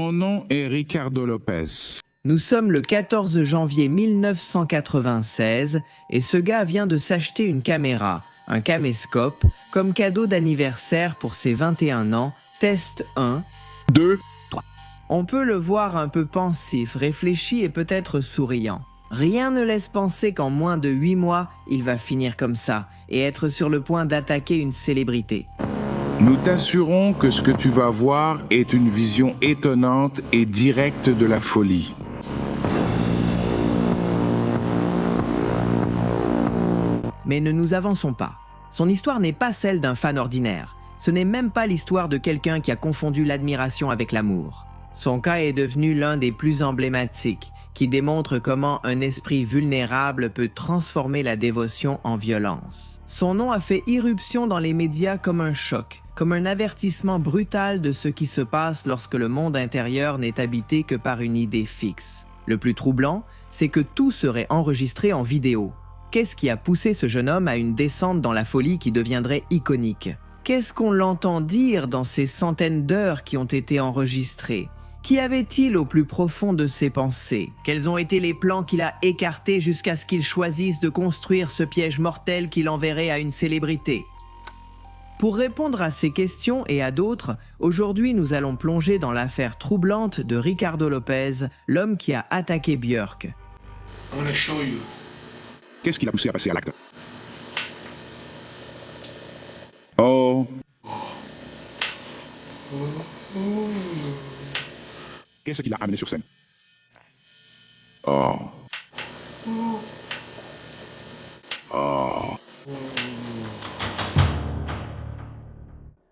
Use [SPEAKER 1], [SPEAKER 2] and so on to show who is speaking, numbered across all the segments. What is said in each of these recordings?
[SPEAKER 1] Mon nom est Ricardo Lopez.
[SPEAKER 2] Nous sommes le 14 janvier 1996 et ce gars vient de s'acheter une caméra, un caméscope, comme cadeau d'anniversaire pour ses 21 ans. Test 1,
[SPEAKER 1] 2,
[SPEAKER 2] 3. On peut le voir un peu pensif, réfléchi et peut-être souriant. Rien ne laisse penser qu'en moins de 8 mois, il va finir comme ça et être sur le point d'attaquer une célébrité.
[SPEAKER 1] Nous t'assurons que ce que tu vas voir est une vision étonnante et directe de la folie.
[SPEAKER 2] Mais ne nous avançons pas. Son histoire n'est pas celle d'un fan ordinaire. Ce n'est même pas l'histoire de quelqu'un qui a confondu l'admiration avec l'amour. Son cas est devenu l'un des plus emblématiques, qui démontre comment un esprit vulnérable peut transformer la dévotion en violence. Son nom a fait irruption dans les médias comme un choc, comme un avertissement brutal de ce qui se passe lorsque le monde intérieur n'est habité que par une idée fixe. Le plus troublant, c'est que tout serait enregistré en vidéo. Qu'est-ce qui a poussé ce jeune homme à une descente dans la folie qui deviendrait iconique? Qu'est-ce qu'on l'entend dire dans ces centaines d'heures qui ont été enregistrées? Qu'y avait-il au plus profond de ses pensées? Quels ont été les plans qu'il a écartés jusqu'à ce qu'il choisisse de construire ce piège mortel qui l'enverrait à une célébrité? Pour répondre à ces questions et à d'autres, aujourd'hui nous allons plonger dans l'affaire troublante de Ricardo Lopez, l'homme qui a attaqué Björk.
[SPEAKER 1] Qu'est-ce qui l'a poussé à passer à l'acte? Oh. Qu'est-ce qui l'a amené sur scène? Oh. Oh.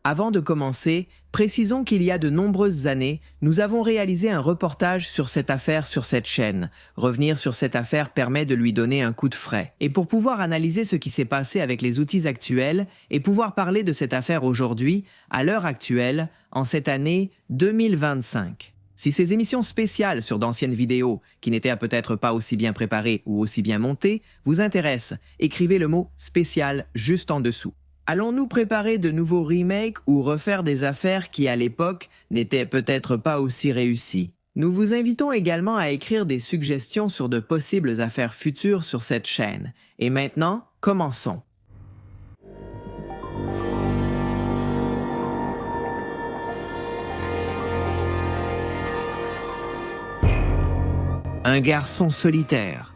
[SPEAKER 2] Avant de commencer, précisons qu'il y a de nombreuses années, nous avons réalisé un reportage sur cette affaire sur cette chaîne. Revenir sur cette affaire permet de lui donner un coup de frais. Et pour pouvoir analyser ce qui s'est passé avec les outils actuels et pouvoir parler de cette affaire aujourd'hui, à l'heure actuelle, en cette année 2025. Si ces émissions spéciales sur d'anciennes vidéos, qui n'étaient peut-être pas aussi bien préparées ou aussi bien montées, vous intéressent, écrivez le mot « spécial » juste en dessous. Allons-nous préparer de nouveaux remakes ou refaire des affaires qui, à l'époque, n'étaient peut-être pas aussi réussies? Nous vous invitons également à écrire des suggestions sur de possibles affaires futures sur cette chaîne. Et maintenant, commençons. Un garçon solitaire.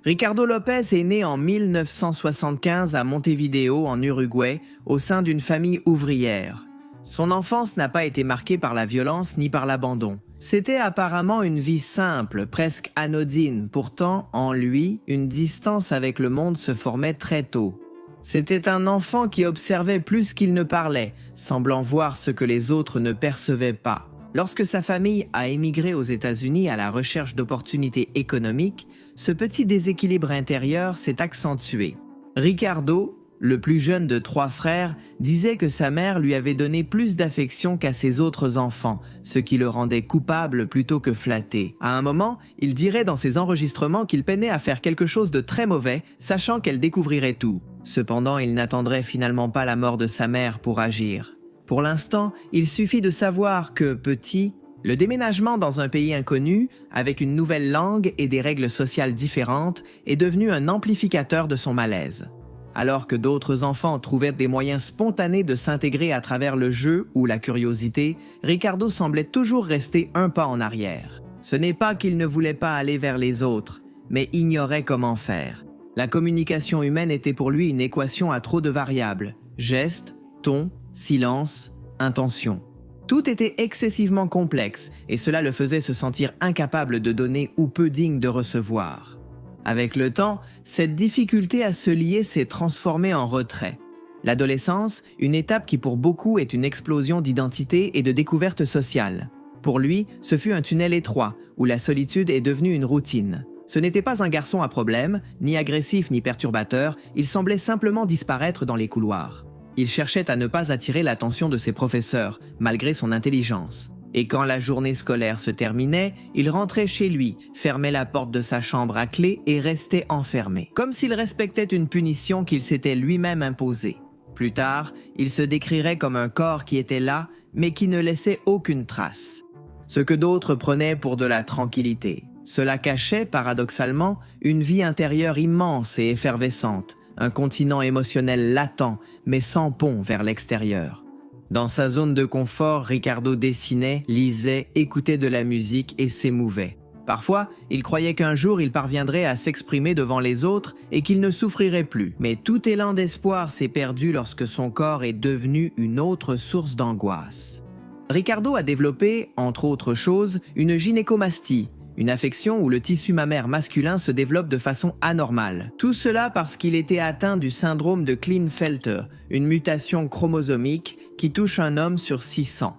[SPEAKER 2] Ricardo Lopez est né en 1975 à Montevideo, en Uruguay, au sein d'une famille ouvrière. Son enfance n'a pas été marquée par la violence ni par l'abandon. C'était apparemment une vie simple, presque anodine. Pourtant, en lui, une distance avec le monde se formait très tôt. C'était un enfant qui observait plus qu'il ne parlait, semblant voir ce que les autres ne percevaient pas. Lorsque sa famille a émigré aux États-Unis à la recherche d'opportunités économiques, ce petit déséquilibre intérieur s'est accentué. Ricardo, le plus jeune de 3 frères, disait que sa mère lui avait donné plus d'affection qu'à ses autres enfants, ce qui le rendait coupable plutôt que flatté. À un moment, il dirait dans ses enregistrements qu'il peinait à faire quelque chose de très mauvais, sachant qu'elle découvrirait tout. Cependant, il n'attendrait finalement pas la mort de sa mère pour agir. Pour l'instant, il suffit de savoir que, petit, le déménagement dans un pays inconnu, avec une nouvelle langue et des règles sociales différentes, est devenu un amplificateur de son malaise. Alors que d'autres enfants trouvaient des moyens spontanés de s'intégrer à travers le jeu ou la curiosité, Ricardo semblait toujours rester un pas en arrière. Ce n'est pas qu'il ne voulait pas aller vers les autres, mais ignorait comment faire. La communication humaine était pour lui une équation à trop de variables. Gestes, ton, silence, intention. Tout était excessivement complexe et cela le faisait se sentir incapable de donner ou peu digne de recevoir. Avec le temps, cette difficulté à se lier s'est transformée en retrait. L'adolescence, une étape qui pour beaucoup est une explosion d'identité et de découverte sociale. Pour lui, ce fut un tunnel étroit où la solitude est devenue une routine. Ce n'était pas un garçon à problème, ni agressif ni perturbateur, il semblait simplement disparaître dans les couloirs. Il cherchait à ne pas attirer l'attention de ses professeurs, malgré son intelligence. Et quand la journée scolaire se terminait, il rentrait chez lui, fermait la porte de sa chambre à clé et restait enfermé, comme s'il respectait une punition qu'il s'était lui-même imposée. Plus tard, il se décrirait comme un corps qui était là, mais qui ne laissait aucune trace. ce que d'autres prenaient pour de la tranquillité. Cela cachait, paradoxalement, une vie intérieure immense et effervescente, un continent émotionnel latent, mais sans pont vers l'extérieur. Dans sa zone de confort, Ricardo dessinait, lisait, écoutait de la musique et s'émouvait. Parfois, il croyait qu'un jour il parviendrait à s'exprimer devant les autres et qu'il ne souffrirait plus. Mais tout élan d'espoir s'est perdu lorsque son corps est devenu une autre source d'angoisse. Ricardo a développé, entre autres choses, une gynécomastie, une affection où le tissu mammaire masculin se développe de façon anormale. Tout cela parce qu'il était atteint du syndrome de Klinefelter, une mutation chromosomique qui touche un homme sur 600.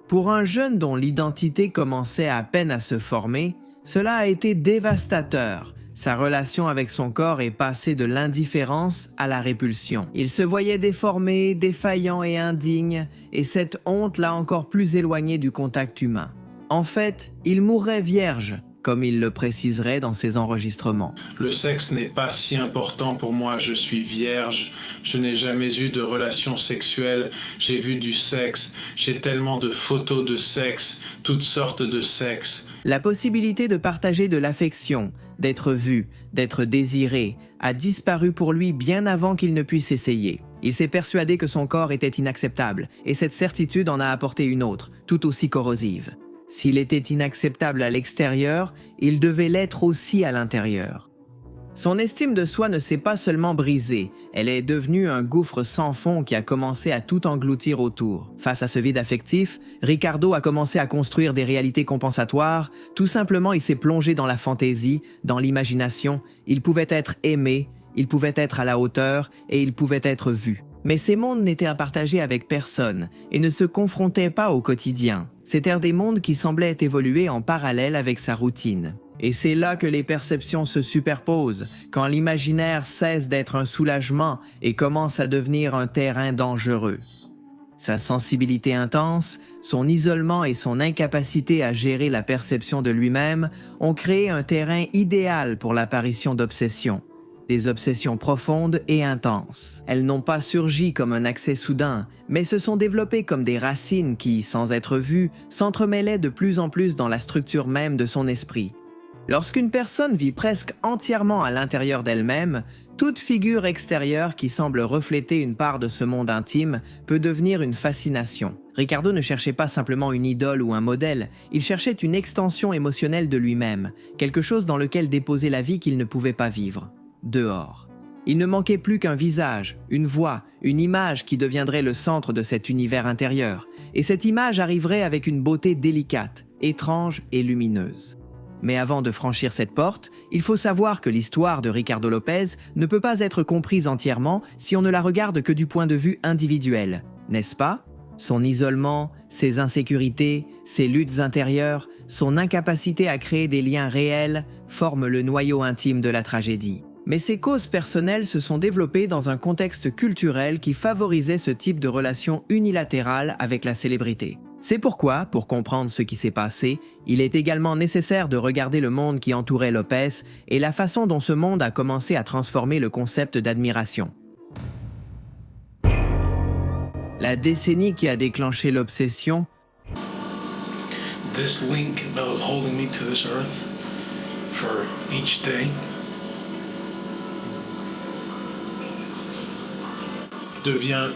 [SPEAKER 2] Pour un jeune dont l'identité commençait à peine à se former, cela a été dévastateur. Sa relation avec son corps est passée de l'indifférence à la répulsion. Il se voyait déformé, défaillant et indigne, et cette honte l'a encore plus éloigné du contact humain. En fait, il mourrait vierge, comme il le préciserait dans ses enregistrements.
[SPEAKER 3] Le sexe n'est pas si important pour moi, je suis vierge, je n'ai jamais eu de relation sexuelle, j'ai vu du sexe, j'ai tellement de photos de sexe, toutes sortes de sexe.
[SPEAKER 2] La possibilité de partager de l'affection, d'être vu, d'être désiré, a disparu pour lui bien avant qu'il ne puisse essayer. Il s'est persuadé que son corps était inacceptable, et cette certitude en a apporté une autre, tout aussi corrosive. S'il était inacceptable à l'extérieur, il devait l'être aussi à l'intérieur. Son estime de soi ne s'est pas seulement brisée, elle est devenue un gouffre sans fond qui a commencé à tout engloutir autour. Face à ce vide affectif, Ricardo a commencé à construire des réalités compensatoires. Tout simplement, il s'est plongé dans la fantaisie, dans l'imagination. Il pouvait être aimé, il pouvait être à la hauteur et il pouvait être vu. Mais ces mondes n'étaient à partager avec personne et ne se confrontaient pas au quotidien. C'étaient des mondes qui semblaient évoluer en parallèle avec sa routine. Et c'est là que les perceptions se superposent, quand l'imaginaire cesse d'être un soulagement et commence à devenir un terrain dangereux. Sa sensibilité intense, son isolement et son incapacité à gérer la perception de lui-même ont créé un terrain idéal pour l'apparition d'obsessions. Des obsessions profondes et intenses. Elles n'ont pas surgi comme un accès soudain, mais se sont développées comme des racines qui, sans être vues, s'entremêlaient de plus en plus dans la structure même de son esprit. Lorsqu'une personne vit presque entièrement à l'intérieur d'elle-même, toute figure extérieure qui semble refléter une part de ce monde intime peut devenir une fascination. Ricardo ne cherchait pas simplement une idole ou un modèle, il cherchait une extension émotionnelle de lui-même, quelque chose dans lequel déposer la vie qu'il ne pouvait pas vivre. Dehors. Il ne manquait plus qu'un visage, une voix, une image qui deviendrait le centre de cet univers intérieur. Et cette image arriverait avec une beauté délicate, étrange et lumineuse. Mais avant de franchir cette porte, il faut savoir que l'histoire de Ricardo Lopez ne peut pas être comprise entièrement si on ne la regarde que du point de vue individuel, n'est-ce pas? Son isolement, ses insécurités, ses luttes intérieures, son incapacité à créer des liens réels forment le noyau intime de la tragédie. Mais ces causes personnelles se sont développées dans un contexte culturel qui favorisait ce type de relation unilatérale avec la célébrité. C'est pourquoi, pour comprendre ce qui s'est passé, il est également nécessaire de regarder le monde qui entourait Lopez et la façon dont ce monde a commencé à transformer le concept d'admiration. La décennie qui a déclenché l'obsession
[SPEAKER 3] This link that was holding me to this earth for each day devient...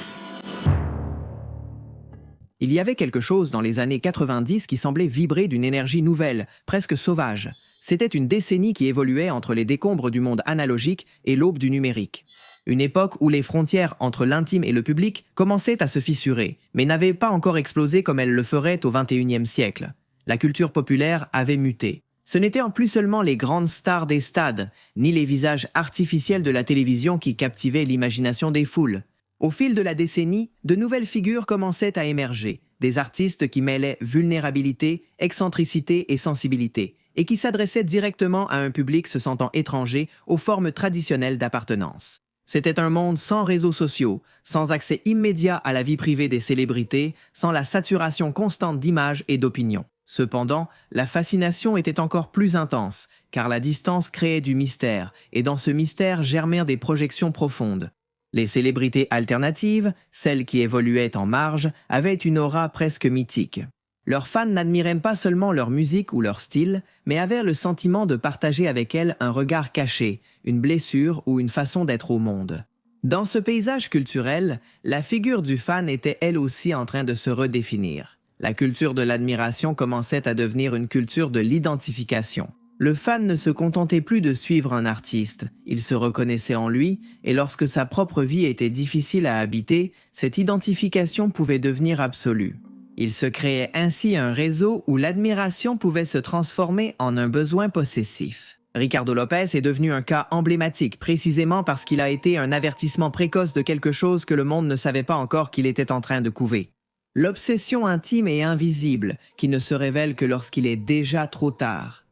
[SPEAKER 2] Il y avait quelque chose dans les années 90 qui semblait vibrer d'une énergie nouvelle, presque sauvage. C'était une décennie qui évoluait entre les décombres du monde analogique et l'aube du numérique. Une époque où les frontières entre l'intime et le public commençaient à se fissurer, mais n'avaient pas encore explosé comme elles le feraient au XXIe siècle. La culture populaire avait muté. Ce n'étaient plus seulement les grandes stars des stades, ni les visages artificiels de la télévision qui captivaient l'imagination des foules. Au fil de la décennie, de nouvelles figures commençaient à émerger, des artistes qui mêlaient vulnérabilité, excentricité et sensibilité, et qui s'adressaient directement à un public se sentant étranger aux formes traditionnelles d'appartenance. C'était un monde sans réseaux sociaux, sans accès immédiat à la vie privée des célébrités, sans la saturation constante d'images et d'opinions. Cependant, la fascination était encore plus intense, car la distance créait du mystère, et dans ce mystère germèrent des projections profondes. Les célébrités alternatives, celles qui évoluaient en marge, avaient une aura presque mythique. Leurs fans n'admiraient pas seulement leur musique ou leur style, mais avaient le sentiment de partager avec elle un regard caché, une blessure ou une façon d'être au monde. Dans ce paysage culturel, la figure du fan était elle aussi en train de se redéfinir. La culture de l'admiration commençait à devenir une culture de l'identification. Le fan ne se contentait plus de suivre un artiste, il se reconnaissait en lui, et lorsque sa propre vie était difficile à habiter, cette identification pouvait devenir absolue. Il se créait ainsi un réseau où l'admiration pouvait se transformer en un besoin possessif. Ricardo Lopez est devenu un cas emblématique précisément parce qu'il a été un avertissement précoce de quelque chose que le monde ne savait pas encore qu'il était en train de couver. L'obsession intime et invisible qui ne se révèle que lorsqu'il est déjà trop tard.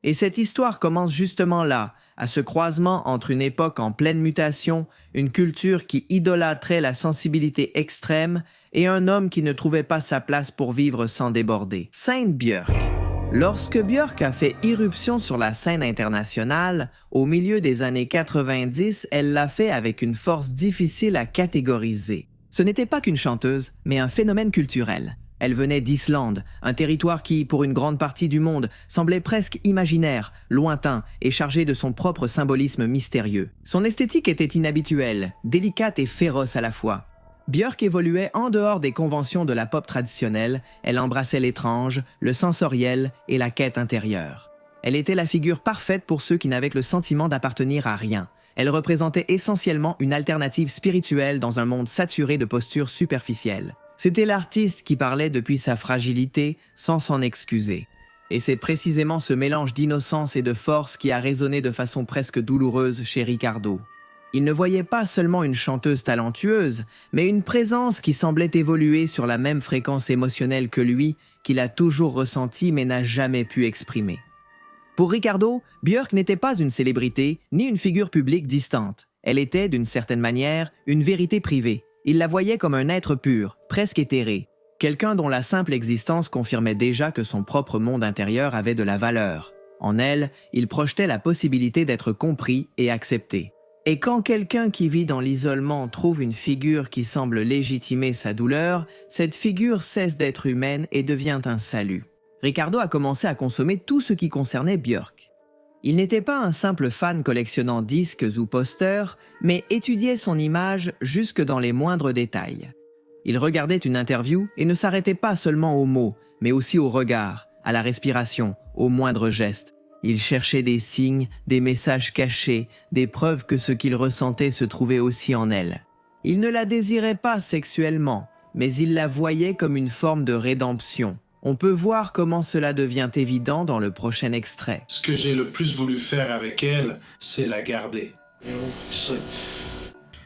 [SPEAKER 2] Et cette histoire commence justement là, à ce croisement entre une époque en pleine mutation, une culture qui idolâtrait la sensibilité extrême et un homme qui ne trouvait pas sa place pour vivre sans déborder. Sainte Björk. Lorsque Björk a fait irruption sur la scène internationale, au milieu des années 90, elle l'a fait avec une force difficile à catégoriser. Ce n'était pas qu'une chanteuse, mais un phénomène culturel. Elle venait d'Islande, un territoire qui, pour une grande partie du monde, semblait presque imaginaire, lointain et chargé de son propre symbolisme mystérieux. Son esthétique était inhabituelle, délicate et féroce à la fois. Björk évoluait en dehors des conventions de la pop traditionnelle, elle embrassait l'étrange, le sensoriel et la quête intérieure. Elle était la figure parfaite pour ceux qui n'avaient que le sentiment d'appartenir à rien. Elle représentait essentiellement une alternative spirituelle dans un monde saturé de postures superficielles. C'était l'artiste qui parlait depuis sa fragilité sans s'en excuser. Et c'est précisément ce mélange d'innocence et de force qui a résonné de façon presque douloureuse chez Ricardo. Il ne voyait pas seulement une chanteuse talentueuse, mais une présence qui semblait évoluer sur la même fréquence émotionnelle que lui, qu'il a toujours ressentie mais n'a jamais pu exprimer. Pour Ricardo, Björk n'était pas une célébrité ni une figure publique distante. Elle était, d'une certaine manière, une vérité privée. Il la voyait comme un être pur, presque éthéré, quelqu'un dont la simple existence confirmait déjà que son propre monde intérieur avait de la valeur. En elle, il projetait la possibilité d'être compris et accepté. Et quand quelqu'un qui vit dans l'isolement trouve une figure qui semble légitimer sa douleur, cette figure cesse d'être humaine et devient un salut. Ricardo a commencé à consommer tout ce qui concernait Björk. Il n'était pas un simple fan collectionnant disques ou posters, mais étudiait son image jusque dans les moindres détails. Il regardait une interview et ne s'arrêtait pas seulement aux mots, mais aussi au regard, à la respiration, aux moindres gestes. Il cherchait des signes, des messages cachés, des preuves que ce qu'il ressentait se trouvait aussi en elle. Il ne la désirait pas sexuellement, mais il la voyait comme une forme de rédemption. On peut voir comment cela devient évident dans le prochain extrait.
[SPEAKER 3] Ce que j'ai le plus voulu faire avec elle, c'est la garder.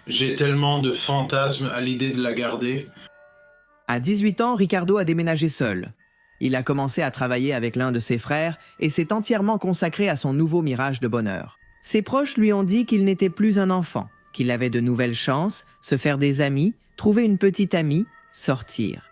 [SPEAKER 3] J'ai tellement de fantasmes à l'idée de la garder.
[SPEAKER 2] À 18 ans, Ricardo a déménagé seul. Il a commencé à travailler avec l'un de ses frères et s'est entièrement consacré à son nouveau mirage de bonheur. Ses proches lui ont dit qu'il n'était plus un enfant, qu'il avait de nouvelles chances, se faire des amis, trouver une petite amie, sortir.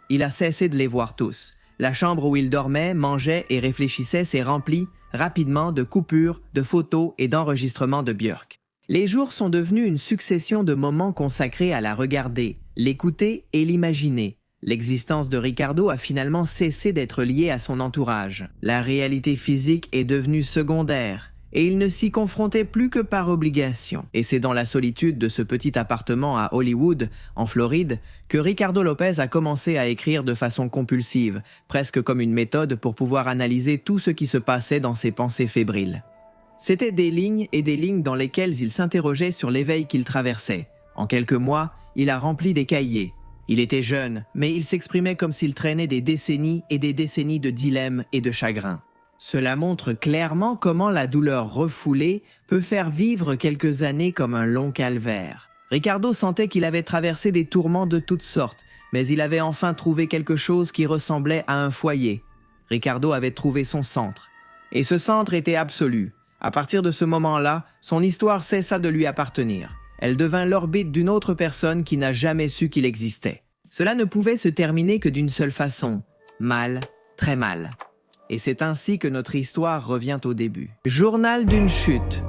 [SPEAKER 2] Il a cessé de les voir tous. La chambre où il dormait, mangeait et réfléchissait s'est remplie rapidement de coupures, de photos et d'enregistrements de Björk. Les jours sont devenus une succession de moments consacrés à la regarder, l'écouter et l'imaginer. L'existence de Ricardo a finalement cessé d'être liée à son entourage. La réalité physique est devenue secondaire et il ne s'y confrontait plus que par obligation. Et c'est dans la solitude de ce petit appartement à Hollywood, en Floride, que Ricardo Lopez a commencé à écrire de façon compulsive, presque comme une méthode pour pouvoir analyser tout ce qui se passait dans ses pensées fébriles. C'étaient des lignes et des lignes dans lesquelles il s'interrogeait sur l'éveil qu'il traversait. En quelques mois, il a rempli des cahiers. Il était jeune, mais il s'exprimait comme s'il traînait des décennies et des décennies de dilemmes et de chagrins. Cela montre clairement comment la douleur refoulée peut faire vivre quelques années comme un long calvaire. Ricardo sentait qu'il avait traversé des tourments de toutes sortes, mais il avait enfin trouvé quelque chose qui ressemblait à un foyer. Ricardo avait trouvé son centre. Et ce centre était absolu. À partir de ce moment-là, son histoire cessa de lui appartenir. Elle devint l'orbite d'une autre personne qui n'a jamais su qu'il existait. Cela ne pouvait se terminer que d'une seule façon. Mal, très mal. Et c'est ainsi que notre histoire revient au début. Journal d'une chute.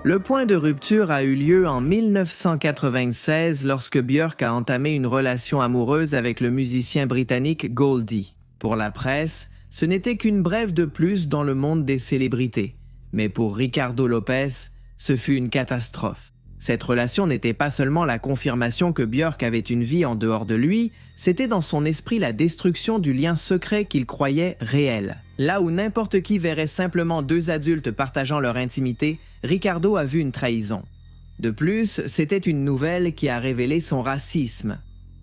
[SPEAKER 2] Le point de rupture a eu lieu en 1996 lorsque Björk a entamé une relation amoureuse avec le musicien britannique Goldie. Pour la presse, ce n'était qu'une brève de plus dans le monde des célébrités. Mais pour Ricardo Lopez, ce fut une catastrophe. Cette relation n'était pas seulement la confirmation que Björk avait une vie en dehors de lui, c'était dans son esprit la destruction du lien secret qu'il croyait réel. Là où n'importe qui verrait simplement deux adultes partageant leur intimité, Ricardo a vu une trahison. De plus, c'était une nouvelle qui a révélé son racisme.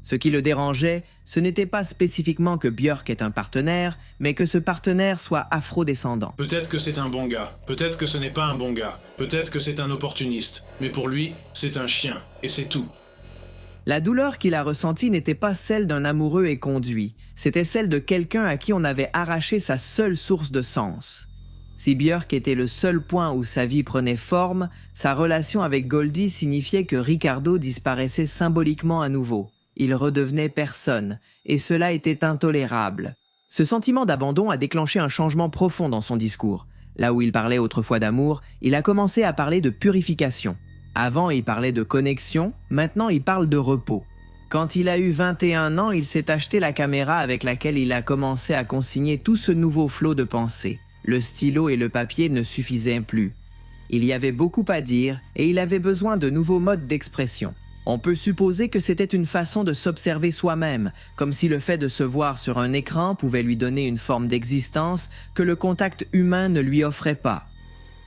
[SPEAKER 2] Ce qui le dérangeait, ce n'était pas spécifiquement que Björk est un partenaire, mais que ce partenaire soit afro-descendant.
[SPEAKER 3] Peut-être que c'est un bon gars, peut-être que ce n'est pas un bon gars, peut-être que c'est un opportuniste, mais pour lui, c'est un chien, et c'est tout.
[SPEAKER 2] La douleur qu'il a ressentie n'était pas celle d'un amoureux éconduit, c'était celle de quelqu'un à qui on avait arraché sa seule source de sens. Si Björk était le seul point où sa vie prenait forme, sa relation avec Goldie signifiait que Ricardo disparaissait symboliquement à nouveau. Il redevenait personne, et cela était intolérable. Ce sentiment d'abandon a déclenché un changement profond dans son discours. Là où il parlait autrefois d'amour, il a commencé à parler de purification. Avant, il parlait de connexion, maintenant il parle de repos. Quand il a eu 21 ans, il s'est acheté la caméra avec laquelle il a commencé à consigner tout ce nouveau flot de pensées. Le stylo et le papier ne suffisaient plus. Il y avait beaucoup à dire et il avait besoin de nouveaux modes d'expression. On peut supposer que c'était une façon de s'observer soi-même, comme si le fait de se voir sur un écran pouvait lui donner une forme d'existence que le contact humain ne lui offrait pas.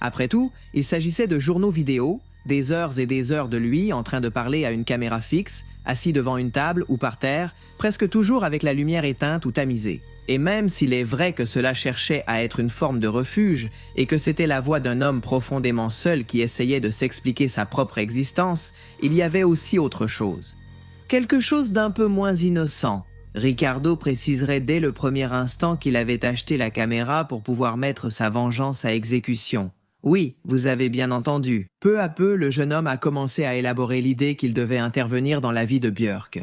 [SPEAKER 2] Après tout, il s'agissait de journaux vidéo, des heures et des heures de lui en train de parler à une caméra fixe, assis devant une table ou par terre, presque toujours avec la lumière éteinte ou tamisée. Et même s'il est vrai que cela cherchait à être une forme de refuge et que c'était la voix d'un homme profondément seul qui essayait de s'expliquer sa propre existence, il y avait aussi autre chose. Quelque chose d'un peu moins innocent. Ricardo préciserait dès le premier instant qu'il avait acheté la caméra pour pouvoir mettre sa vengeance à exécution. Oui, vous avez bien entendu. Peu à peu, le jeune homme a commencé à élaborer l'idée qu'il devait intervenir dans la vie de Björk.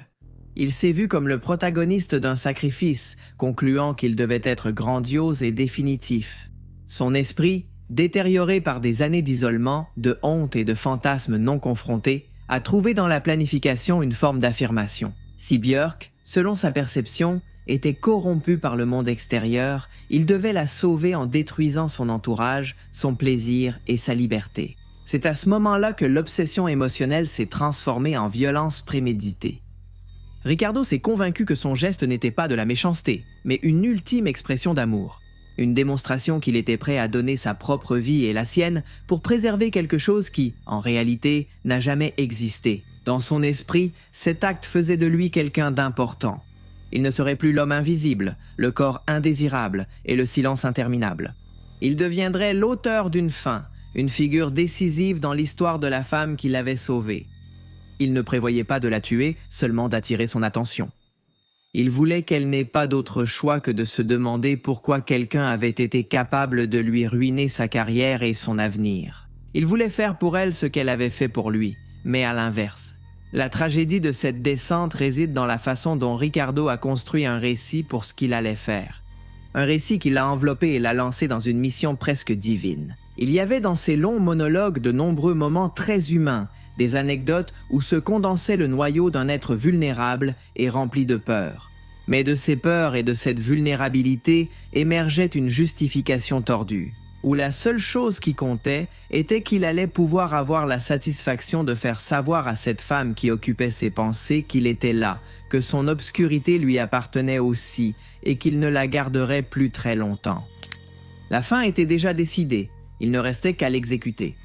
[SPEAKER 2] Il s'est vu comme le protagoniste d'un sacrifice, concluant qu'il devait être grandiose et définitif. Son esprit, détérioré par des années d'isolement, de honte et de fantasmes non confrontés, a trouvé dans la planification une forme d'affirmation. Si Björk, selon sa perception, était corrompu par le monde extérieur, il devait la sauver en détruisant son entourage, son plaisir et sa liberté. C'est à ce moment-là que l'obsession émotionnelle s'est transformée en violence préméditée. Ricardo s'est convaincu que son geste n'était pas de la méchanceté, mais une ultime expression d'amour. Une démonstration qu'il était prêt à donner sa propre vie et la sienne pour préserver quelque chose qui, en réalité, n'a jamais existé. Dans son esprit, cet acte faisait de lui quelqu'un d'important. Il ne serait plus l'homme invisible, le corps indésirable et le silence interminable. Il deviendrait l'auteur d'une fin, une figure décisive dans l'histoire de la femme qui l'avait sauvée. Il ne prévoyait pas de la tuer, seulement d'attirer son attention. Il voulait qu'elle n'ait pas d'autre choix que de se demander pourquoi quelqu'un avait été capable de lui ruiner sa carrière et son avenir. Il voulait faire pour elle ce qu'elle avait fait pour lui, mais à l'inverse. La tragédie de cette descente réside dans la façon dont Ricardo a construit un récit pour ce qu'il allait faire. Un récit qui l'a enveloppé et l'a lancé dans une mission presque divine. Il y avait dans ces longs monologues de nombreux moments très humains, des anecdotes où se condensait le noyau d'un être vulnérable et rempli de peur. Mais de ces peurs et de cette vulnérabilité émergeait une justification tordue, où la seule chose qui comptait était qu'il allait pouvoir avoir la satisfaction de faire savoir à cette femme qui occupait ses pensées qu'il était là, que son obscurité lui appartenait aussi et qu'il ne la garderait plus très longtemps. La fin était déjà décidée, il ne restait qu'à l'exécuter.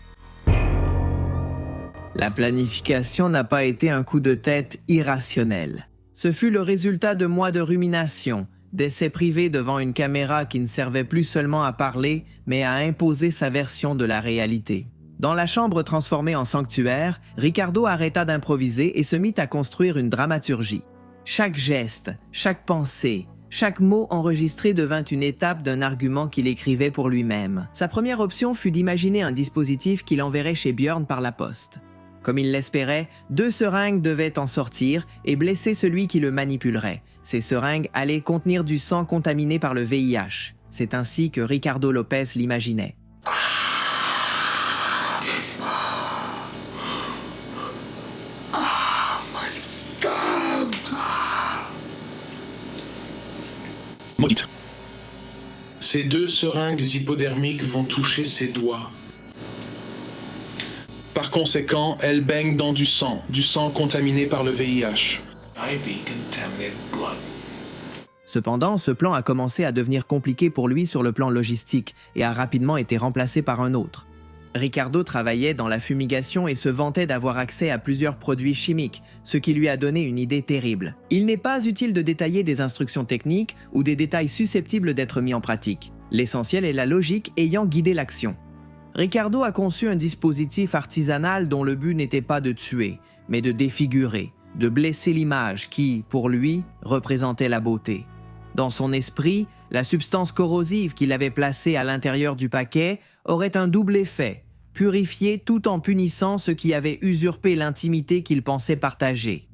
[SPEAKER 2] La planification n'a pas été un coup de tête irrationnel. Ce fut le résultat de mois de rumination, d'essais privés devant une caméra qui ne servait plus seulement à parler, mais à imposer sa version de la réalité. Dans la chambre transformée en sanctuaire, Ricardo arrêta d'improviser et se mit à construire une dramaturgie. Chaque geste, chaque pensée, chaque mot enregistré devint une étape d'un argument qu'il écrivait pour lui-même. Sa première option fut d'imaginer un dispositif qu'il enverrait chez Björn par la poste. Comme il l'espérait, 2 seringues devaient en sortir et blesser celui qui le manipulerait. Ces seringues allaient contenir du sang contaminé par le VIH. C'est ainsi que Ricardo Lopez l'imaginait.
[SPEAKER 3] Maudite. Ces 2 seringues hypodermiques vont toucher ses doigts. Par conséquent, elle baigne dans du sang contaminé par le VIH. IV contaminated blood.
[SPEAKER 2] Cependant, ce plan a commencé à devenir compliqué pour lui sur le plan logistique et a rapidement été remplacé par un autre. Ricardo travaillait dans la fumigation et se vantait d'avoir accès à plusieurs produits chimiques, ce qui lui a donné une idée terrible. Il n'est pas utile de détailler des instructions techniques ou des détails susceptibles d'être mis en pratique. L'essentiel est la logique ayant guidé l'action. Ricardo a conçu un dispositif artisanal dont le but n'était pas de tuer, mais de défigurer, de blesser l'image qui, pour lui, représentait la beauté. Dans son esprit, la substance corrosive qu'il avait placée à l'intérieur du paquet aurait un double effet, purifier tout en punissant ceux qui avaient usurpé l'intimité qu'il pensait partager.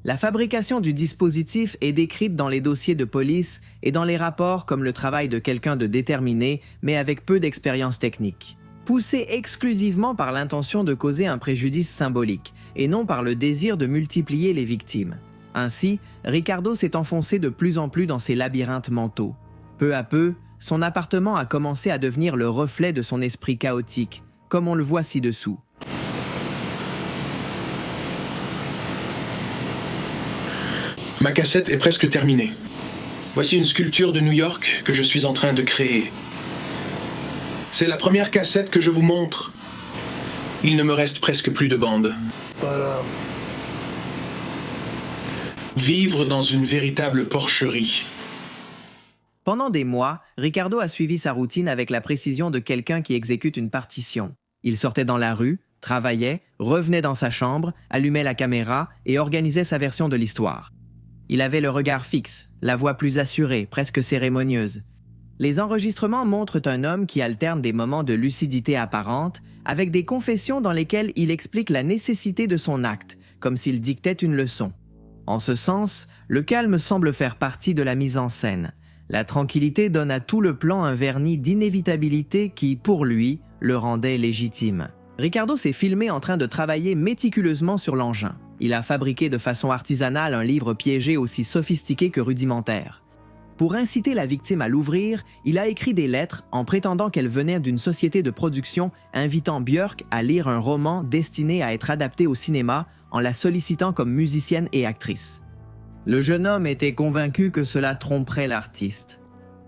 [SPEAKER 2] La fabrication du dispositif est décrite dans les dossiers de police et dans les rapports comme le travail de quelqu'un de déterminé, mais avec peu d'expérience technique. Poussé exclusivement par l'intention de causer un préjudice symbolique, et non par le désir de multiplier les victimes. Ainsi, Ricardo s'est enfoncé de plus en plus dans ses labyrinthes mentaux. Peu à peu, son appartement a commencé à devenir le reflet de son esprit chaotique, comme on le voit ci-dessous.
[SPEAKER 3] Ma cassette est presque terminée. Voici une sculpture de New York que je suis en train de créer. C'est la première cassette que je vous montre. Il ne me reste presque plus de bande. Vivre dans une véritable porcherie.
[SPEAKER 2] Pendant des mois, Ricardo a suivi sa routine avec la précision de quelqu'un qui exécute une partition. Il sortait dans la rue, travaillait, revenait dans sa chambre, allumait la caméra et organisait sa version de l'histoire. Il avait le regard fixe, la voix plus assurée, presque cérémonieuse. Les enregistrements montrent un homme qui alterne des moments de lucidité apparente avec des confessions dans lesquelles il explique la nécessité de son acte, comme s'il dictait une leçon. En ce sens, le calme semble faire partie de la mise en scène. La tranquillité donne à tout le plan un vernis d'inévitabilité qui, pour lui, le rendait légitime. Ricardo s'est filmé en train de travailler méticuleusement sur l'engin. Il a fabriqué de façon artisanale un livre piégé aussi sophistiqué que rudimentaire. Pour inciter la victime à l'ouvrir, il a écrit des lettres en prétendant qu'elle venait d'une société de production invitant Björk à lire un roman destiné à être adapté au cinéma en la sollicitant comme musicienne et actrice. Le jeune homme était convaincu que cela tromperait l'artiste.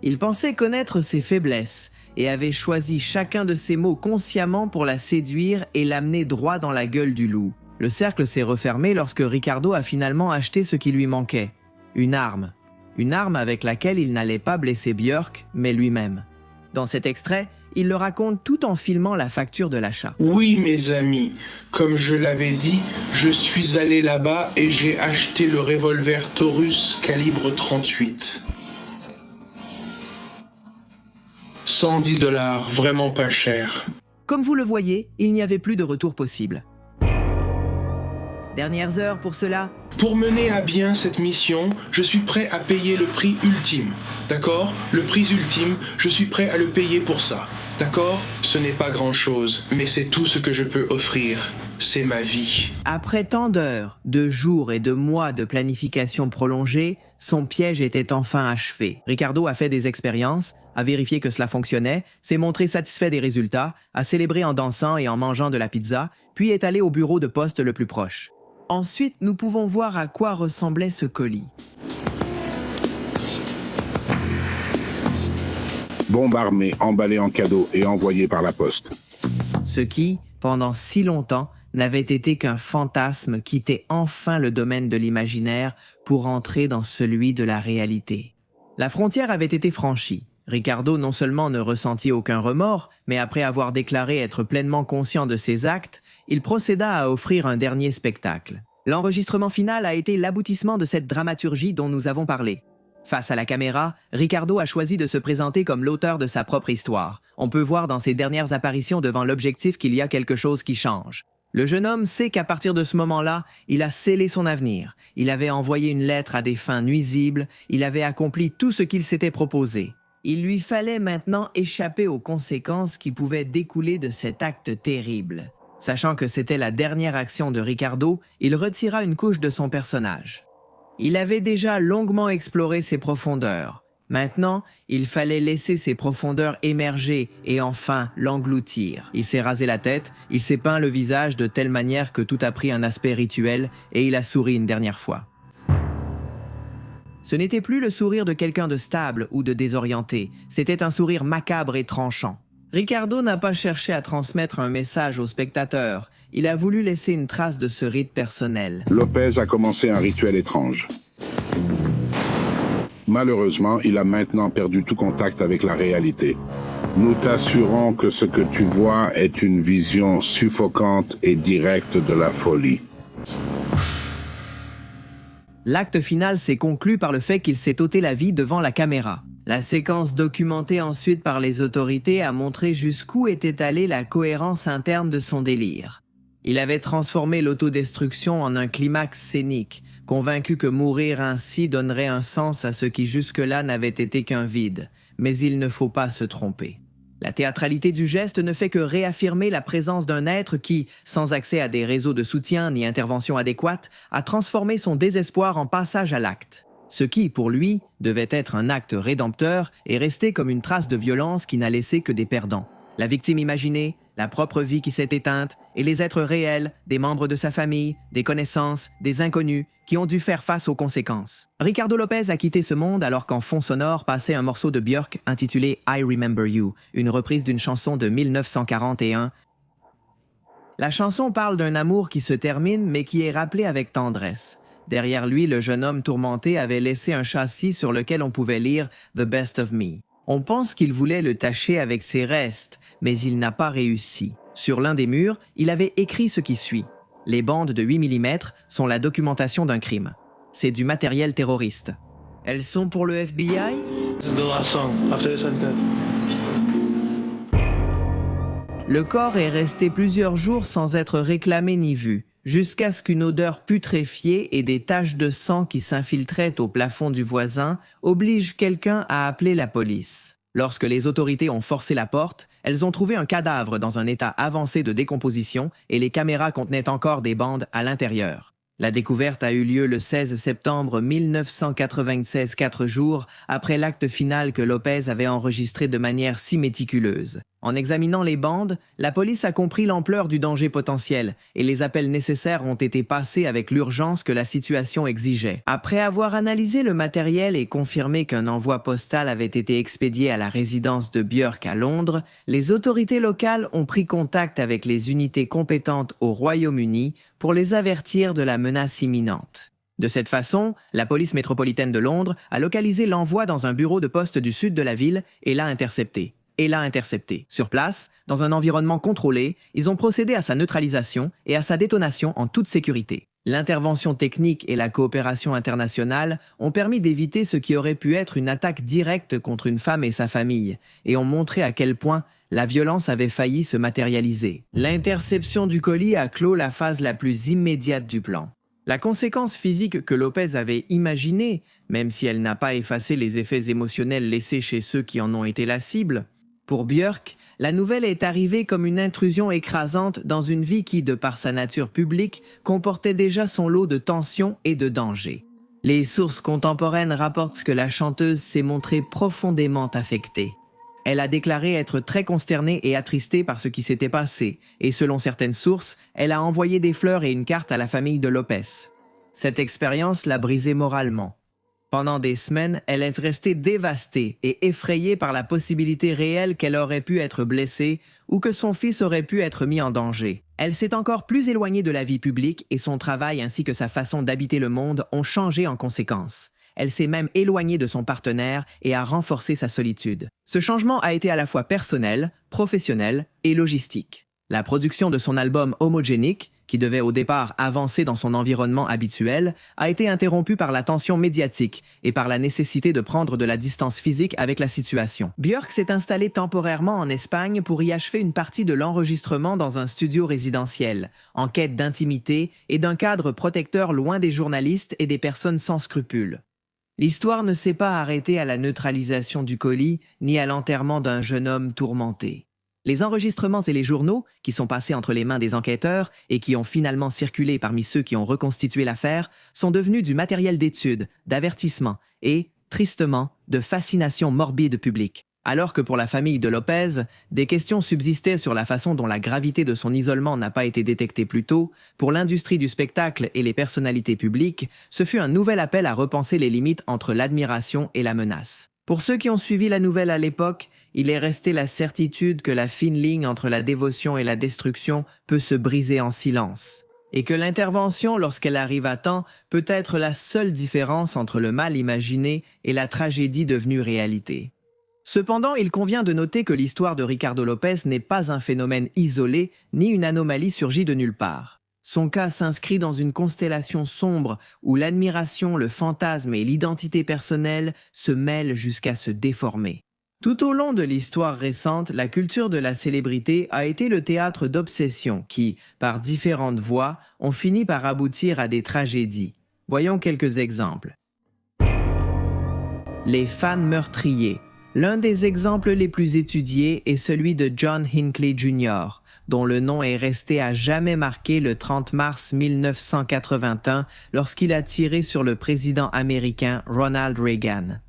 [SPEAKER 2] Il pensait connaître ses faiblesses et avait choisi chacun de ses mots consciemment pour la séduire et l'amener droit dans la gueule du loup. Le cercle s'est refermé lorsque Ricardo a finalement acheté ce qui lui manquait, une arme. Une arme avec laquelle il n'allait pas blesser Björk, mais lui-même. Dans cet extrait, il le raconte tout en filmant la facture de l'achat.
[SPEAKER 3] Oui, mes amis, comme je l'avais dit, je suis allé là-bas et j'ai acheté le revolver Taurus calibre 38. 110 $, vraiment pas cher.
[SPEAKER 2] Comme vous le voyez, il n'y avait plus de retour possible. Dernières heures pour cela.
[SPEAKER 3] Pour mener à bien cette mission, je suis prêt à payer le prix ultime. D'accord ? Le prix ultime, je suis prêt à le payer pour ça. D'accord ? Ce n'est pas grand-chose, mais c'est tout ce que je peux offrir. C'est ma vie.
[SPEAKER 2] Après tant d'heures, de jours et de mois de planification prolongée, son piège était enfin achevé. Ricardo a fait des expériences, a vérifié que cela fonctionnait, s'est montré satisfait des résultats, a célébré en dansant et en mangeant de la pizza, puis est allé au bureau de poste le plus proche. Ensuite, nous pouvons voir à quoi ressemblait ce colis.
[SPEAKER 1] Bombe armée emballée en cadeau et envoyée par la poste.
[SPEAKER 2] Ce qui, pendant si longtemps, n'avait été qu'un fantasme quittait enfin le domaine de l'imaginaire pour entrer dans celui de la réalité. La frontière avait été franchie. Ricardo non seulement ne ressentit aucun remords, mais après avoir déclaré être pleinement conscient de ses actes, il procéda à offrir un dernier spectacle. L'enregistrement final a été l'aboutissement de cette dramaturgie dont nous avons parlé. Face à la caméra, Ricardo a choisi de se présenter comme l'auteur de sa propre histoire. On peut voir dans ses dernières apparitions devant l'objectif qu'il y a quelque chose qui change. Le jeune homme sait qu'à partir de ce moment-là, il a scellé son avenir. Il avait envoyé une lettre à des fins nuisibles, il avait accompli tout ce qu'il s'était proposé. Il lui fallait maintenant échapper aux conséquences qui pouvaient découler de cet acte terrible. Sachant que c'était la dernière action de Ricardo, il retira une couche de son personnage. Il avait déjà longuement exploré ses profondeurs. Maintenant, il fallait laisser ses profondeurs émerger et enfin l'engloutir. Il s'est rasé la tête, il s'est peint le visage de telle manière que tout a pris un aspect rituel et il a souri une dernière fois. Ce n'était plus le sourire de quelqu'un de stable ou de désorienté, c'était un sourire macabre et tranchant. Ricardo n'a pas cherché à transmettre un message aux spectateurs, il a voulu laisser une trace de ce rite personnel.
[SPEAKER 1] Lopez a commencé un rituel étrange. Malheureusement, il a maintenant perdu tout contact avec la réalité. Nous t'assurons que ce que tu vois est une vision suffocante et directe de la folie.
[SPEAKER 2] L'acte final s'est conclu par le fait qu'il s'est ôté la vie devant la caméra. La séquence documentée ensuite par les autorités a montré jusqu'où était allée la cohérence interne de son délire. Il avait transformé l'autodestruction en un climax scénique, convaincu que mourir ainsi donnerait un sens à ce qui jusque-là n'avait été qu'un vide. Mais il ne faut pas se tromper. La théâtralité du geste ne fait que réaffirmer la présence d'un être qui, sans accès à des réseaux de soutien ni intervention adéquate, a transformé son désespoir en passage à l'acte. Ce qui, pour lui, devait être un acte rédempteur est resté comme une trace de violence qui n'a laissé que des perdants. La victime imaginée, la propre vie qui s'est éteinte, et les êtres réels, des membres de sa famille, des connaissances, des inconnus, qui ont dû faire face aux conséquences. Ricardo Lopez a quitté ce monde alors qu'en fond sonore passait un morceau de Björk intitulé I Remember You, une reprise d'une chanson de 1941. La chanson parle d'un amour qui se termine mais qui est rappelé avec tendresse. Derrière lui, le jeune homme tourmenté avait laissé un châssis sur lequel on pouvait lire « The Best of Me ». On pense qu'il voulait le tacher avec ses restes, mais il n'a pas réussi. Sur l'un des murs, il avait écrit ce qui suit. Les bandes de 8 mm sont la documentation d'un crime. C'est du matériel terroriste. Elles sont pour le FBI? Le corps est resté plusieurs jours sans être réclamé ni vu, jusqu'à ce qu'une odeur putréfiée et des taches de sang qui s'infiltraient au plafond du voisin obligent quelqu'un à appeler la police. Lorsque les autorités ont forcé la porte, elles ont trouvé un cadavre dans un état avancé de décomposition et les caméras contenaient encore des bandes à l'intérieur. La découverte a eu lieu le 16 septembre 1996, 4 jours après l'acte final que Lopez avait enregistré de manière si méticuleuse. En examinant les bandes, la police a compris l'ampleur du danger potentiel et les appels nécessaires ont été passés avec l'urgence que la situation exigeait. Après avoir analysé le matériel et confirmé qu'un envoi postal avait été expédié à la résidence de Björk à Londres, les autorités locales ont pris contact avec les unités compétentes au Royaume-Uni pour les avertir de la menace imminente. De cette façon, la police métropolitaine de Londres a localisé l'envoi dans un bureau de poste du sud de la ville et l'a intercepté. Sur place, dans un environnement contrôlé, ils ont procédé à sa neutralisation et à sa détonation en toute sécurité. L'intervention technique et la coopération internationale ont permis d'éviter ce qui aurait pu être une attaque directe contre une femme et sa famille, et ont montré à quel point la violence avait failli se matérialiser. L'interception du colis a clos la phase la plus immédiate du plan. La conséquence physique que Lopez avait imaginée, même si elle n'a pas effacé les effets émotionnels laissés chez ceux qui en ont été la cible, pour Björk, la nouvelle est arrivée comme une intrusion écrasante dans une vie qui, de par sa nature publique, comportait déjà son lot de tensions et de dangers. Les sources contemporaines rapportent que la chanteuse s'est montrée profondément affectée. Elle a déclaré être très consternée et attristée par ce qui s'était passé, et selon certaines sources, elle a envoyé des fleurs et une carte à la famille de Lopez. Cette expérience l'a brisée moralement. Pendant des semaines, elle est restée dévastée et effrayée par la possibilité réelle qu'elle aurait pu être blessée ou que son fils aurait pu être mis en danger. Elle s'est encore plus éloignée de la vie publique et son travail ainsi que sa façon d'habiter le monde ont changé en conséquence. Elle s'est même éloignée de son partenaire et a renforcé sa solitude. Ce changement a été à la fois personnel, professionnel et logistique. La production de son album Homogenic, qui devait au départ avancer dans son environnement habituel, a été interrompue par la tension médiatique et par la nécessité de prendre de la distance physique avec la situation. Björk s'est installée temporairement en Espagne pour y achever une partie de l'enregistrement dans un studio résidentiel, en quête d'intimité et d'un cadre protecteur loin des journalistes et des personnes sans scrupules. L'histoire ne s'est pas arrêtée à la neutralisation du colis ni à l'enterrement d'un jeune homme tourmenté. Les enregistrements et les journaux, qui sont passés entre les mains des enquêteurs et qui ont finalement circulé parmi ceux qui ont reconstitué l'affaire, sont devenus du matériel d'étude, d'avertissement et, tristement, de fascination morbide publique. Alors que pour la famille de Lopez, des questions subsistaient sur la façon dont la gravité de son isolement n'a pas été détectée plus tôt, pour l'industrie du spectacle et les personnalités publiques, ce fut un nouvel appel à repenser les limites entre l'admiration et la menace. Pour ceux qui ont suivi la nouvelle à l'époque, il est resté la certitude que la fine ligne entre la dévotion et la destruction peut se briser en silence, et que l'intervention, lorsqu'elle arrive à temps, peut être la seule différence entre le mal imaginé et la tragédie devenue réalité. Cependant, il convient de noter que l'histoire de Ricardo Lopez n'est pas un phénomène isolé ni une anomalie surgie de nulle part. Son cas s'inscrit dans une constellation sombre où l'admiration, le fantasme et l'identité personnelle se mêlent jusqu'à se déformer. Tout au long de l'histoire récente, la culture de la célébrité a été le théâtre d'obsessions qui, par différentes voies, ont fini par aboutir à des tragédies. Voyons quelques exemples. Les fans meurtriers. L'un des exemples les plus étudiés est celui de John Hinckley Jr., dont le nom est resté à jamais marqué le 30 mars 1981 lorsqu'il a tiré sur le président américain Ronald Reagan.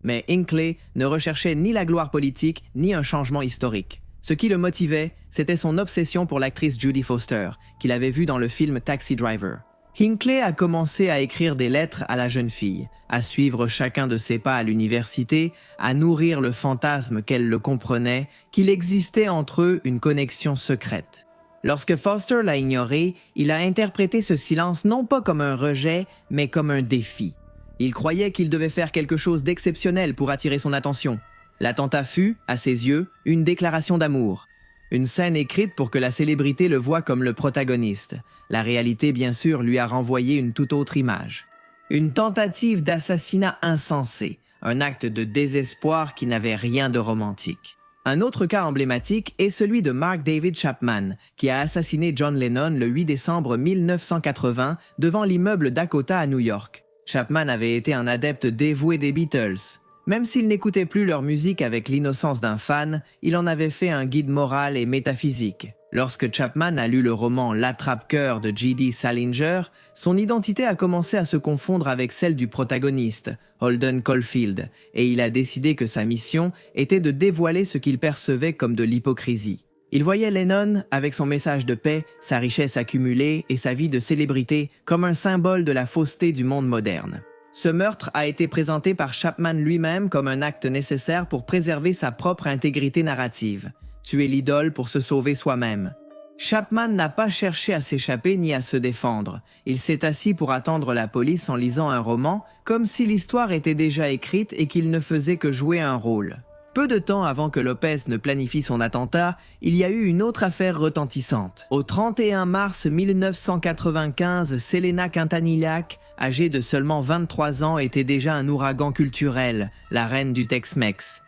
[SPEAKER 2] Mais Hinckley ne recherchait ni la gloire politique ni un changement historique. Ce qui le motivait, c'était son obsession pour l'actrice Judy Foster, qu'il avait vue dans le film Taxi Driver. Hinckley a commencé à écrire des lettres à la jeune fille, à suivre chacun de ses pas à l'université, à nourrir le fantasme qu'elle le comprenait, qu'il existait entre eux une connexion secrète. Lorsque Foster l'a ignoré, il a interprété ce silence non pas comme un rejet, mais comme un défi. Il croyait qu'il devait faire quelque chose d'exceptionnel pour attirer son attention. L'attentat fut, à ses yeux, une déclaration d'amour. Une scène écrite pour que la célébrité le voie comme le protagoniste. La réalité, bien sûr, lui a renvoyé une toute autre image. Une tentative d'assassinat insensé, un acte de désespoir qui n'avait rien de romantique. Un autre cas emblématique est celui de Mark David Chapman, qui a assassiné John Lennon le 8 décembre 1980 devant l'immeuble Dakota à New York. Chapman avait été un adepte dévoué des Beatles. Même s'il n'écoutait plus leur musique avec l'innocence d'un fan, il en avait fait un guide moral et métaphysique. Lorsque Chapman a lu le roman L'attrape-cœur de J.D. Salinger, son identité a commencé à se confondre avec celle du protagoniste, Holden Caulfield, et il a décidé que sa mission était de dévoiler ce qu'il percevait comme de l'hypocrisie. Il voyait Lennon, avec son message de paix, sa richesse accumulée et sa vie de célébrité, comme un symbole de la fausseté du monde moderne. Ce meurtre a été présenté par Chapman lui-même comme un acte nécessaire pour préserver sa propre intégrité narrative. Tuer l'idole pour se sauver soi-même. Chapman n'a pas cherché à s'échapper ni à se défendre. Il s'est assis pour attendre la police en lisant un roman, comme si l'histoire était déjà écrite et qu'il ne faisait que jouer un rôle. Peu de temps avant que Lopez ne planifie son attentat, il y a eu une autre affaire retentissante. Au 31 mars 1995, Selena Quintanilla, âgée de seulement 23 ans, était déjà un ouragan culturel, la reine du Tex-Mex.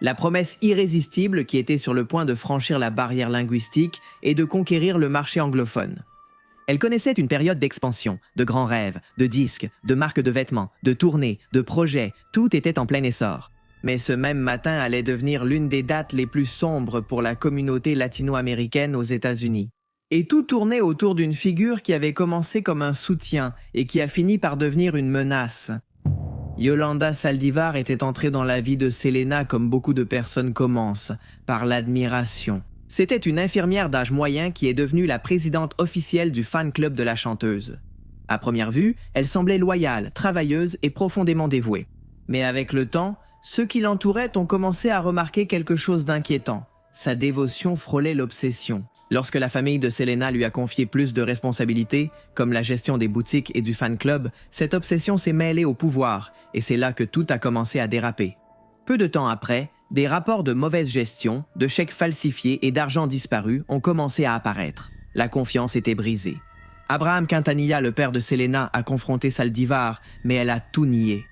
[SPEAKER 2] La promesse irrésistible qui était sur le point de franchir la barrière linguistique et de conquérir le marché anglophone. Elle connaissait une période d'expansion, de grands rêves, de disques, de marques de vêtements, de tournées, de projets, tout était en plein essor. Mais ce même matin allait devenir l'une des dates les plus sombres pour la communauté latino-américaine aux États-Unis. Et tout tournait autour d'une figure qui avait commencé comme un soutien et qui a fini par devenir une menace. Yolanda Saldívar était entrée dans la vie de Selena comme beaucoup de personnes commencent, par l'admiration. C'était une infirmière d'âge moyen qui est devenue la présidente officielle du fan club de la chanteuse. À première vue, elle semblait loyale, travailleuse et profondément dévouée. Mais avec le temps, ceux qui l'entouraient ont commencé à remarquer quelque chose d'inquiétant. Sa dévotion frôlait l'obsession. Lorsque la famille de Selena lui a confié plus de responsabilités, comme la gestion des boutiques et du fan club, cette obsession s'est mêlée au pouvoir, et c'est là que tout a commencé à déraper. Peu de temps après, des rapports de mauvaise gestion, de chèques falsifiés et d'argent disparu ont commencé à apparaître. La confiance était brisée. Abraham Quintanilla, le père de Selena, a confronté Saldívar, mais elle a tout nié.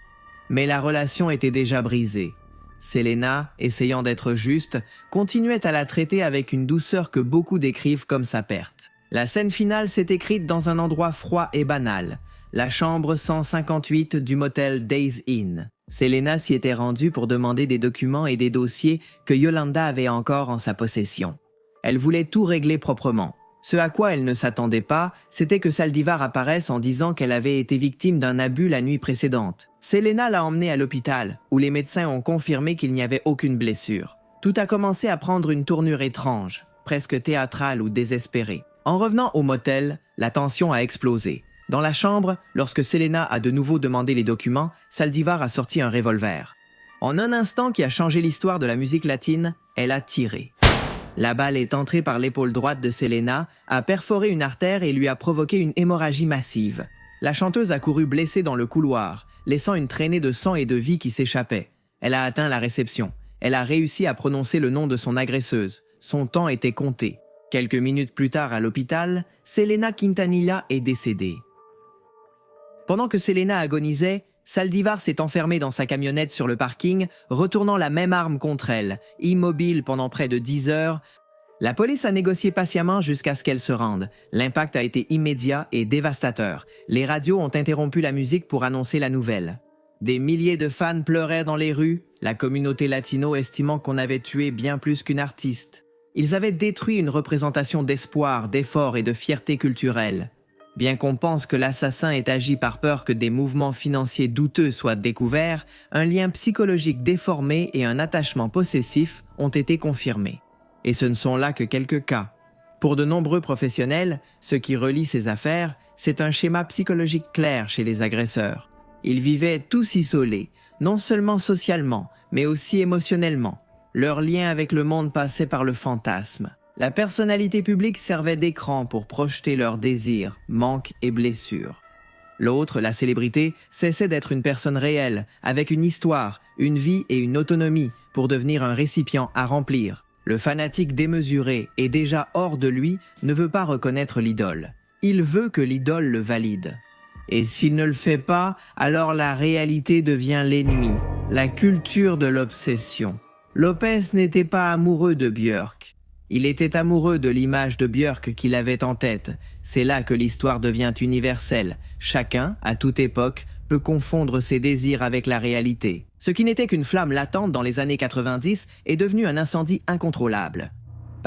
[SPEAKER 2] Mais la relation était déjà brisée. Selena, essayant d'être juste, continuait à la traiter avec une douceur que beaucoup décrivent comme sa perte. La scène finale s'est écrite dans un endroit froid et banal, la chambre 158 du motel Days Inn. Selena s'y était rendue pour demander des documents et des dossiers que Yolanda avait encore en sa possession. Elle voulait tout régler proprement. Ce à quoi elle ne s'attendait pas, c'était que Saldivar apparaisse en disant qu'elle avait été victime d'un abus la nuit précédente. Selena l'a emmenée à l'hôpital, où les médecins ont confirmé qu'il n'y avait aucune blessure. Tout a commencé à prendre une tournure étrange, presque théâtrale ou désespérée. En revenant au motel, la tension a explosé. Dans la chambre, lorsque Selena a de nouveau demandé les documents, Saldivar a sorti un revolver. En un instant qui a changé l'histoire de la musique latine, elle a tiré. La balle est entrée par l'épaule droite de Selena, a perforé une artère et lui a provoqué une hémorragie massive. La chanteuse a couru blessée dans le couloir, laissant une traînée de sang et de vie qui s'échappait. Elle a atteint la réception. Elle a réussi à prononcer le nom de son agresseuse. Son temps était compté. Quelques minutes plus tard à l'hôpital, Selena Quintanilla est décédée. Pendant que Selena agonisait, Saldivar s'est enfermé dans sa camionnette sur le parking, retournant la même arme contre elle, immobile pendant près de 10 heures. La police a négocié patiemment jusqu'à ce qu'elle se rende. L'impact a été immédiat et dévastateur. Les radios ont interrompu la musique pour annoncer la nouvelle. Des milliers de fans pleuraient dans les rues, la communauté latino estimant qu'on avait tué bien plus qu'une artiste. Ils avaient détruit une représentation d'espoir, d'effort et de fierté culturelle. Bien qu'on pense que l'assassin ait agi par peur que des mouvements financiers douteux soient découverts, un lien psychologique déformé et un attachement possessif ont été confirmés. Et ce ne sont là que quelques cas. Pour de nombreux professionnels, ce qui relie ces affaires, c'est un schéma psychologique clair chez les agresseurs. Ils vivaient tous isolés, non seulement socialement, mais aussi émotionnellement. Leur lien avec le monde passait par le fantasme. La personnalité publique servait d'écran pour projeter leurs désirs, manques et blessures. L'autre, la célébrité, cessait d'être une personne réelle, avec une histoire, une vie et une autonomie, pour devenir un récipient à remplir. Le fanatique démesuré et déjà hors de lui ne veut pas reconnaître l'idole. Il veut que l'idole le valide. Et s'il ne le fait pas, alors la réalité devient l'ennemi, la culture de l'obsession. Lopez n'était pas amoureux de Björk. Il était amoureux de l'image de Björk qu'il avait en tête. C'est là que l'histoire devient universelle. Chacun, à toute époque, peut confondre ses désirs avec la réalité. Ce qui n'était qu'une flamme latente dans les années 90 est devenu un incendie incontrôlable.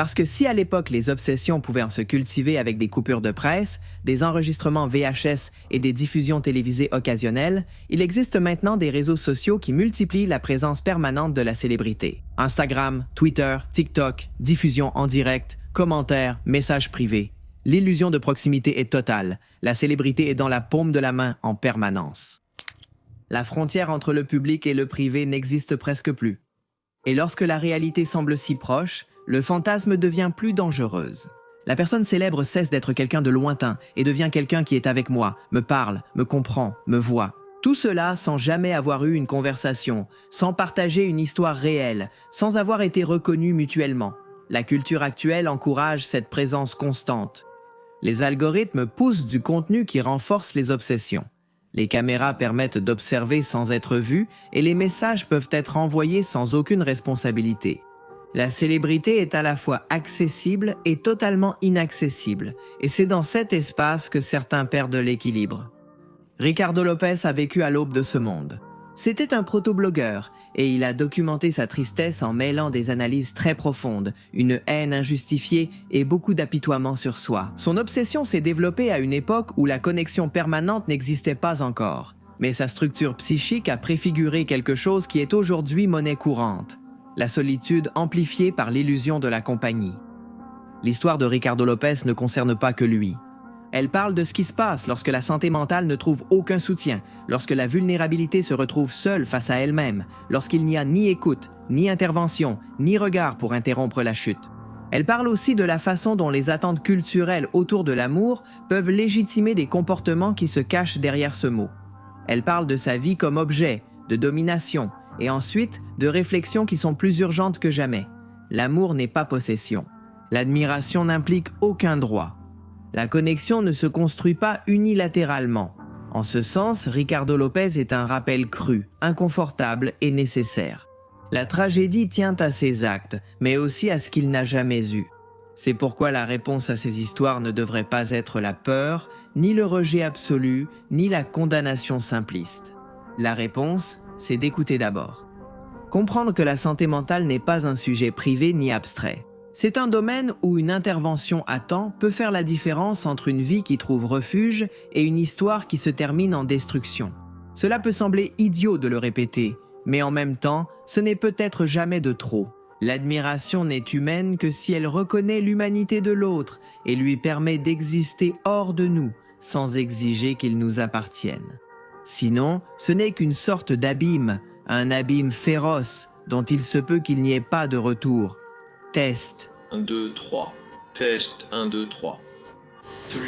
[SPEAKER 2] Parce que si à l'époque les obsessions pouvaient se cultiver avec des coupures de presse, des enregistrements VHS et des diffusions télévisées occasionnelles, il existe maintenant des réseaux sociaux qui multiplient la présence permanente de la célébrité. Instagram, Twitter, TikTok, diffusion en direct, commentaires, messages privés. L'illusion de proximité est totale. La célébrité est dans la paume de la main en permanence. La frontière entre le public et le privé n'existe presque plus. Et lorsque la réalité semble si proche, le fantasme devient plus dangereuse. La personne célèbre cesse d'être quelqu'un de lointain et devient quelqu'un qui est avec moi, me parle, me comprend, me voit. Tout cela sans jamais avoir eu une conversation, sans partager une histoire réelle, sans avoir été reconnus mutuellement. La culture actuelle encourage cette présence constante. Les algorithmes poussent du contenu qui renforce les obsessions. Les caméras permettent d'observer sans être vus et les messages peuvent être envoyés sans aucune responsabilité. La célébrité est à la fois accessible et totalement inaccessible, et c'est dans cet espace que certains perdent l'équilibre. Ricardo Lopez a vécu à l'aube de ce monde. C'était un proto-blogueur, et il a documenté sa tristesse en mêlant des analyses très profondes, une haine injustifiée et beaucoup d'apitoiement sur soi. Son obsession s'est développée à une époque où la connexion permanente n'existait pas encore, mais sa structure psychique a préfiguré quelque chose qui est aujourd'hui monnaie courante. La solitude amplifiée par l'illusion de la compagnie. L'histoire de Ricardo Lopez ne concerne pas que lui. Elle parle de ce qui se passe lorsque la santé mentale ne trouve aucun soutien, lorsque la vulnérabilité se retrouve seule face à elle-même, lorsqu'il n'y a ni écoute, ni intervention, ni regard pour interrompre la chute. Elle parle aussi de la façon dont les attentes culturelles autour de l'amour peuvent légitimer des comportements qui se cachent derrière ce mot. Elle parle de sa vie comme objet, de domination, et ensuite de réflexions qui sont plus urgentes que jamais. L'amour n'est pas possession. L'admiration n'implique aucun droit. La connexion ne se construit pas unilatéralement. En ce sens, Ricardo Lopez est un rappel cru, inconfortable et nécessaire. La tragédie tient à ses actes, mais aussi à ce qu'il n'a jamais eu. C'est pourquoi la réponse à ces histoires ne devrait pas être la peur, ni le rejet absolu, ni la condamnation simpliste. La réponse, c'est d'écouter d'abord. Comprendre que la santé mentale n'est pas un sujet privé ni abstrait. C'est un domaine où une intervention à temps peut faire la différence entre une vie qui trouve refuge et une histoire qui se termine en destruction. Cela peut sembler idiot de le répéter, mais en même temps, ce n'est peut-être jamais de trop. L'admiration n'est humaine que si elle reconnaît l'humanité de l'autre et lui permet d'exister hors de nous, sans exiger qu'il nous appartienne. Sinon, ce n'est qu'une sorte d'abîme, un abîme féroce dont il se peut qu'il n'y ait pas de retour. Test.
[SPEAKER 4] 1, 2, 3. Test 1, 2, 3.
[SPEAKER 3] 3,